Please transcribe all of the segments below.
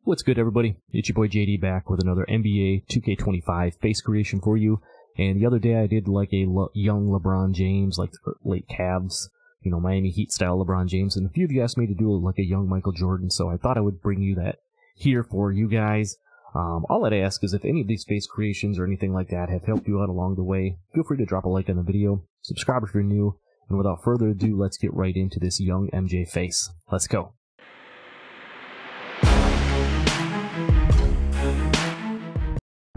What's good, everybody? It's your boy JD back with another NBA 2K25 face creation for you. And the other day I did like a young LeBron James, like the late Cavs, you know, Miami Heat style LeBron James. And a few of you asked me to do like a young Michael Jordan, so I thought I would bring you that here for you guys. All I'd ask is if any of these face creations or anything like that have helped you out along the way, feel free to drop a like on the video, subscribe if you're new, and without further ado, let's get right into this young MJ face. Let's go.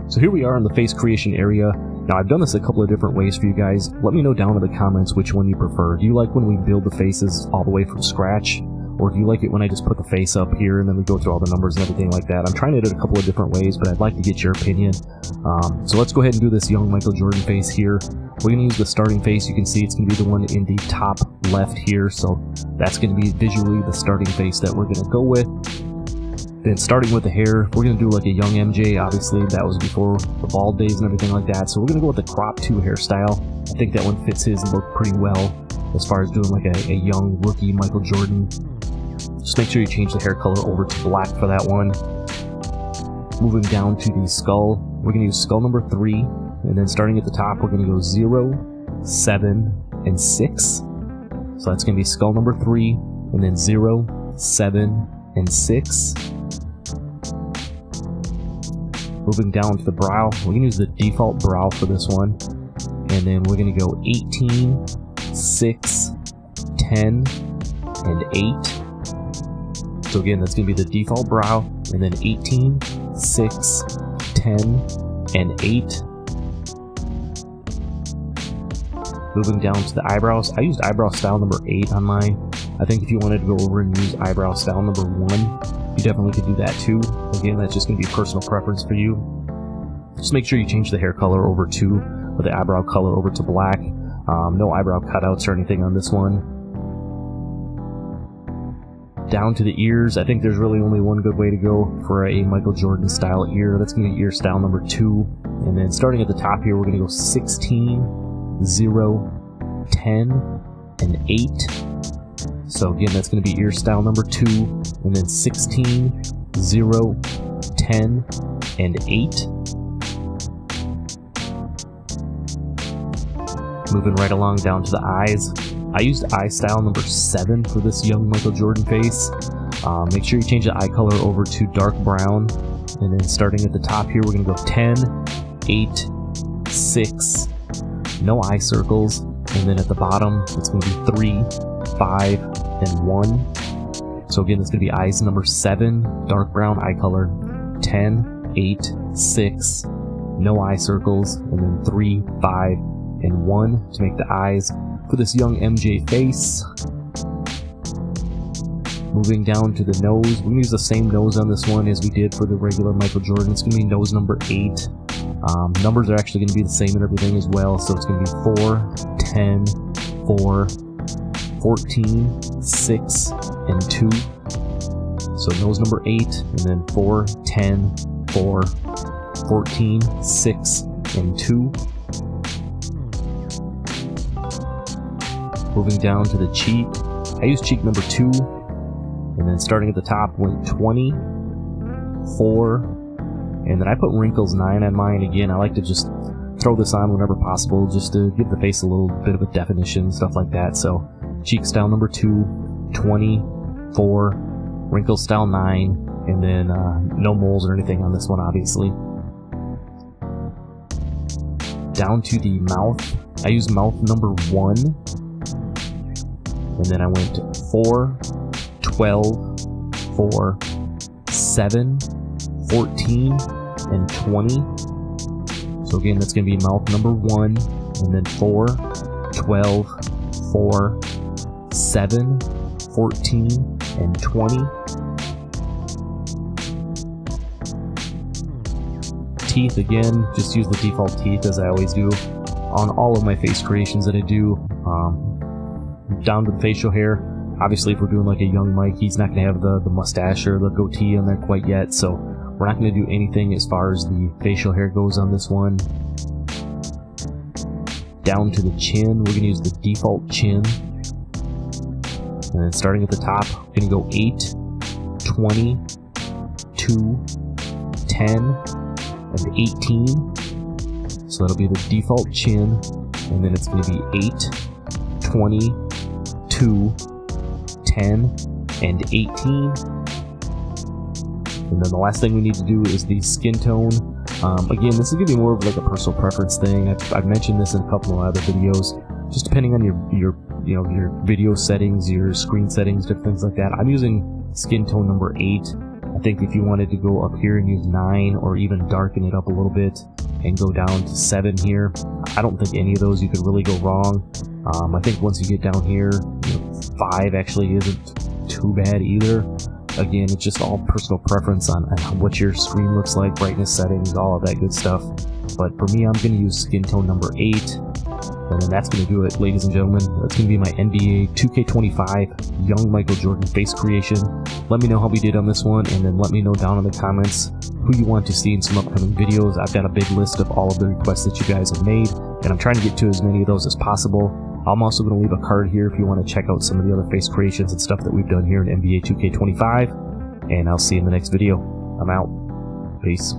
So here we are in the face creation area. Now I've done this a couple of different ways for you guys. Let me know down in the comments which one you prefer. Do you like when we build the faces all the way from scratch? Or do you like it when I just put the face up here and then we go through all the numbers and everything like that? I'm trying it a couple of different ways, but I'd like to get your opinion. So let's go ahead and do this young Michael Jordan face here. We're going to use the starting face. You can see it's going to be the one in the top left here. So that's going to be visually the starting face that we're going to go with. Then starting with the hair, we're going to do like a young MJ. Obviously, that was before the bald days and everything like that. So we're going to go with the crop 2 hairstyle. I think that one fits his look pretty well as far as doing like a young rookie Michael Jordan. Just make sure you change the hair color over to black for that one. Moving down to the skull, we're going to use skull number 3. And then starting at the top, we're going to go 0, 7, and 6. So that's going to be skull number 3, and then 0, 7, and 6. Moving down to the brow, we're going to use the default brow for this one. And then we're going to go 18, 6, 10, and 8. So again, that's going to be the default brow, and then 18, 6, 10, and 8. Moving down to the eyebrows, I used eyebrow style number 8 on mine. I think if you wanted to go over and use eyebrow style number 1, you definitely could do that too. Again, that's just going to be personal preference for you. Just make sure you change the hair color over to, or the eyebrow color over to black. No eyebrow cutouts or anything on this one. Down to the ears, I think there's really only one good way to go for a Michael Jordan style ear. That's going to be ear style number 2. And then starting at the top here, we're going to go 16, 0, 10, and 8. So again, that's going to be ear style number 2, and then 16, 0, 10, and 8. Moving right along down to the eyes. I used eye style number 7 for this young Michael Jordan face. Make sure you change the eye color over to dark brown. And then starting at the top here, we're going to go 10, 8, 6, no eye circles. And then at the bottom, it's going to be 3, 5, and 1. So again, it's going to be eyes number 7, dark brown eye color, 10, 8, 6, no eye circles, and then 3, 5, and 1 to make the eyes for this young MJ face. Moving down to the nose, we're going to use the same nose on this one as we did for the regular Michael Jordan. It's going to be nose number 8. Numbers are actually going to be the same and everything as well, so it's going to be 4, 10, 4, 14, 6, and 2. So nose number 8, and then 4, 10, 4, 14, 6, and 2. Moving down to the cheek, I used cheek number 2, and then starting at the top went 20, 4, and then I put wrinkles 9 on mine. Again, I like to just throw this on whenever possible, just to give the face a little bit of a definition, stuff like that. So cheek style number 2, 20, 4, wrinkle style 9, and then no moles or anything on this one, obviously. Down to the mouth, I used mouth number 1, and then I went 4, 12, 4, 7, 14, and 20. So again, that's going to be mouth number 1, and then 4, 12, 4, 7, 14, and 20. Teeth, again, just use the default teeth as I always do on all of my face creations that I do. Down to the facial hair, obviously if we're doing like a young Mike, he's not going to have the mustache or the goatee on there quite yet, so we're not going to do anything as far as the facial hair goes on this one. Down to the chin, we're going to use the default chin. And then starting at the top, I'm going to go 8, 20, 2, 10, and 18. So that'll be the default chin, and then it's going to be 8, 20, 2, 10, and 18. And then the last thing we need to do is the skin tone. Again, this is going to be more of like a personal preference thing. I've mentioned this in a couple of other videos. Just depending on your video settings, your screen settings, different things like that. I'm using skin tone number 8. I think if you wanted to go up here and use 9, or even darken it up a little bit and go down to 7 here, I don't think any of those you could really go wrong. I think once you get down here, 5 actually isn't too bad either. Again, it's just all personal preference on what your screen looks like, brightness settings, all of that good stuff. But for me, I'm going to use skin tone number 8. And then that's going to do it, ladies and gentlemen. That's going to be my NBA 2K25 Young Michael Jordan face creation. Let me know how we did on this one, and then let me know down in the comments who you want to see in some upcoming videos. I've got a big list of all of the requests that you guys have made, and I'm trying to get to as many of those as possible. I'm also going to leave a card here if you want to check out some of the other face creations and stuff that we've done here in NBA 2K25. And I'll see you in the next video. I'm out. Peace.